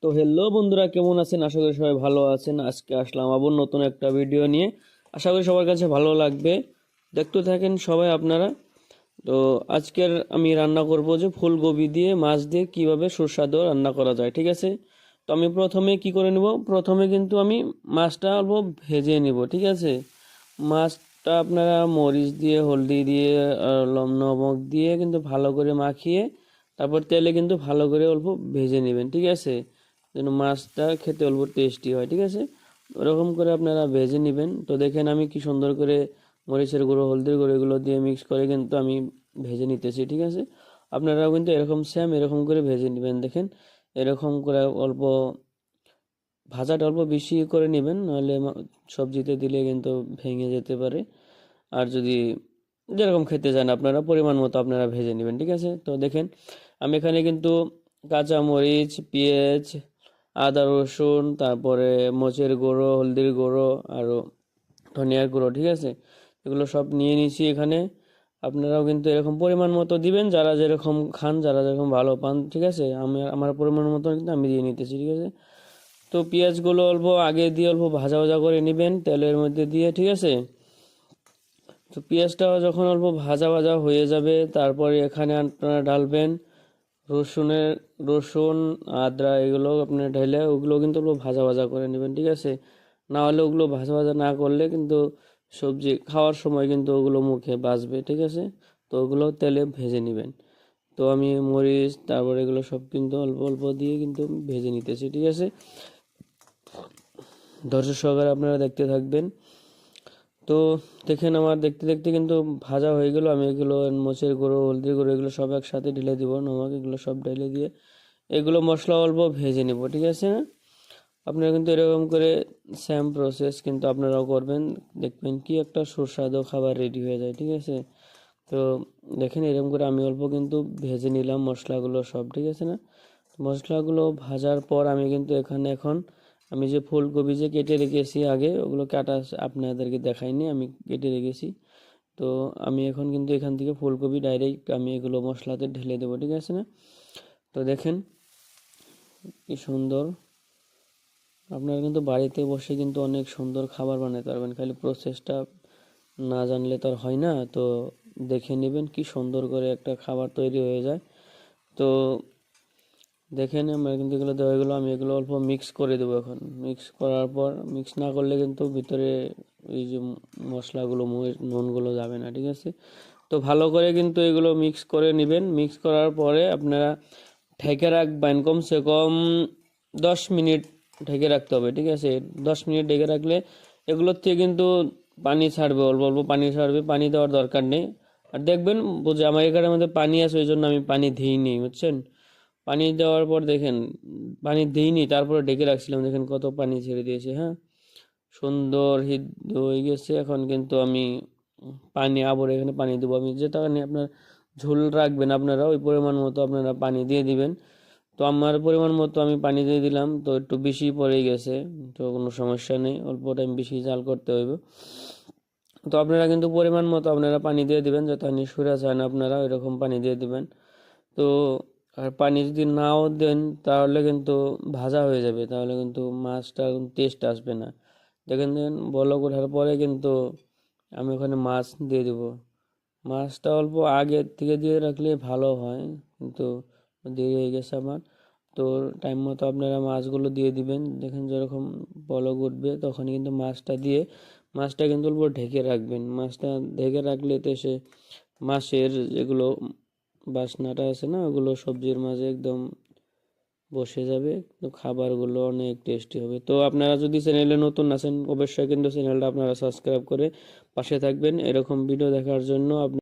তো হ্যালো বন্ধুরা, কেমন আছেন? আশা করি সবাই ভালো আছেন। আজকে আসলাম আবার নতুন একটা ভিডিও নিয়ে। আশা করি সবার কাছে ভালো লাগবে। দেখতে থাকেন সবাই আপনারা। তো আজকের আমি রান্না করব যে ফুলকপি দিয়ে মাছ দিয়ে কিভাবে সুস্বাদু রান্না করা যায়, ঠিক আছে? তো আমি প্রথমে কি করে নিব, প্রথমে কিন্তু আমি মাছটা অল্প ভেজে নিব, ঠিক আছে? মাছটা আপনারা মরিচ দিয়ে, হলদি দিয়ে, নমক দিয়ে কিন্তু ভালো করে মাখিয়ে তারপর তেলে কিন্তু ভালো করে অল্প ভেজে নেবেন, ঠিক আছে? যেন মাছটা খেতে অল্প টেস্টি হয়, ঠিক আছে? ওরকম করে আপনারা ভেজে নেবেন। তো দেখেন আমি কি সুন্দর করে মরিচের গুঁড়ো, হলদির গুঁড়ো এগুলো দিয়ে মিক্স করে কিন্তু আমি ভেজে নিতেছি, ঠিক আছে? আপনারাও কিন্তু এরকম সেম এরকম করে ভেজে নেবেন। দেখেন এরকম করে অল্প ভাজাটা অল্প বেশি করে নেবেন, নাহলে সবজিতে দিলে কিন্তু ভেঙে যেতে পারে। আর যদি যেরকম খেতে চান আপনারা পরিমাণ মতো আপনারা ভেজে নেবেন, ঠিক আছে? তো দেখেন আমি এখানে কিন্তু কাঁচা মরিচ, পেঁয়াজ, আদা রসুন, তারপরে মরিচের গুঁড়ো, হলদির গুঁড়ো, আরও ধনিয়ার গুঁড়ো, ঠিক আছে? এগুলো সব নিয়ে নিয়েছি এখানে। আপনারাও কিন্তু এরকম পরিমাণ মতো দিবেন, যারা যেরকম খান, যারা যেরকম ভালো পান, ঠিক আছে? আমি আমার পরিমাণ মতো কিন্তু আমি দিয়ে নিতেছি, ঠিক আছে? তো পেঁয়াজগুলো অল্প আগে দিয়ে অল্প ভাজা ভাজা করে নেবেন তেলের মধ্যে দিয়ে, ঠিক আছে? তো পেঁয়াজটা যখন অল্প ভাজা ভাজা হয়ে যাবে, তারপরে এখানে আপনারা ঢালবেন রসুনের রসুন, আদা, এগুলো আপনার ঢেলে ওগুলো কিন্তু অল্প ভাজা ভাজা করে নেবেন, ঠিক আছে? না হলে ওগুলো ভাজা ভাজা না করলে কিন্তু সবজি খাওয়ার সময় কিন্তু ওগুলো মুখে বাজবে, ঠিক আছে? তো ওগুলো তেলে ভেজে নেবেন। তো আমি মরিচ তারপরে এগুলো সব কিন্তু অল্প অল্প দিয়ে কিন্তু ভেজে নিতেছি, ঠিক আছে? ধৈর্য সহকারে আপনারা দেখতে থাকবেন। তো দেখেন আমার দেখতে দেখতে কিন্তু ভাজা হয়ে গেল। আমি এগুলো মরিচের গুঁড়ো, হলদির গুঁড়ো এগুলো সব একসাথে ঢেলে দিব, নমক এগুলো সব ঢেলে দিয়ে এগুলো মশলা অল্প ভেজে নেব, ঠিক আছে না? আপনারা কিন্তু এরকম করে সেম প্রসেস কিন্তু আপনারাও করবেন, দেখবেন কি একটা সুস্বাদু খাবার রেডি হয়ে যায়, ঠিক আছে? তো দেখেন এরকম করে আমি অল্প কিন্তু ভেজে নিলাম মশলাগুলো সব, ঠিক আছে না? মশলাগুলো ভাজার পর আমি কিন্তু এখানে এখন আমি যে ফুলকপি যে কেটে রেখেছি আগে, ওগুলো কাটা আপনাদেরকে দেখাইনি, আমি কেটে রেখেছি। তো আমি এখন কিন্তু এখান থেকে ফুলকপি ডাইরেক্ট আমি এগুলো মশলাতে ঢেলে দেবো, ঠিক আছে না? তো দেখেন কি সুন্দর। আপনারা কিন্তু বাড়িতে বসে কিন্তু অনেক সুন্দর খাবার বানাতে পারবেন, খালি প্রসেসটা না জানলে তো আর হয় না। তো দেখে নেবেন কি সুন্দর করে একটা খাবার তৈরি হয়ে যায়। তো দেখেন আমরা কিন্তু এগুলো দেওয়া গেলো, আমি এগুলো অল্প মিক্স করে দেবো। এখন মিক্স করার পর, মিক্স না করলে কিন্তু ভিতরে এই যে মশলাগুলো, নুনগুলো যাবে না, ঠিক আছে? তো ভালো করে কিন্তু এগুলো মিক্স করে নেবেন। মিক্স করার পরে আপনারা ঢেকে রাখবেন কমসে কম 10 মিনিট ঢেকে রাখতে হবে, ঠিক আছে? 10 মিনিট ঢেকে রাখলে এগুলোর থেকে কিন্তু পানি ছাড়বে, অল্প অল্প পানি ছাড়বে, পানি দেওয়ার দরকার নেই। আর দেখবেন বুঝে আমার এখানের মধ্যে পানি আছে, ওই জন্য আমি পানি দিইনি, বুঝছেন? পানি দেওয়ার পর দেখেন পানি দিইনি, তারপরে ঢেকে রাখছিলাম, দেখেন কত পানি ছেড়ে দিয়েছে। হ্যাঁ, সুন্দর সিদ্ধ হয়ে গেছে। এখন কিন্তু আমি পানি আবার এখানে পানি দেবো। আমি যেটা নিয়ে আপনার ঝোল রাখবেন আপনারা ওই পরিমাণ মতো আপনারা পানি দিয়ে দিবেন। তো আমার পরিমাণ মতো আমি পানি দিয়ে দিলাম, তো একটু বেশি পড়ে গেছে। তো কোনো সমস্যা নেই, অল্প টাইম বেশি জাল করতে হইবে। তো আপনারা কিন্তু পরিমাণ মতো আপনারা পানি দিয়ে দিবেন, যাতে নিশুরা চান আপনারা এরকম পানি দিয়ে দিবেন। তো আর পানি যদি নাও দেন তাহলে কিন্তু ভাজা হয়ে যাবে, তাহলে কিন্তু মাছটা টেস্ট আসবে না। দেখেন দেখেন বলক ওঠার পরে কিন্তু আমি ওখানে মাছ দিয়ে দেব। মাছটা অল্প আগের থেকে দিয়ে রাখলে ভালো হয়, কিন্তু দেরি হয়ে গেছে আমার। তো টাইম মতো আপনারা মাছগুলো দিয়ে দিবেন। দেখেন যেরকম বলক উঠবে তখনই কিন্তু মাছটা দিয়ে, মাছটা কিন্তু অল্প ঢেকে রাখবেন। মাছটা ঢেকে রাখলে তো সে মাছের যেগুলো বাসনাটা আছে না, ওগুলো সবজির মাঝে একদম বসে যাবে। তো খাবারগুলো অনেক টেস্টি হবে। তো আপনারা যদি চ্যানেলে নতুন আছেন অবশ্যই কিন্তু চ্যানেলটা আপনারা সাবস্ক্রাইব করে পাশে থাকবেন এরকম ভিডিও দেখার জন্য।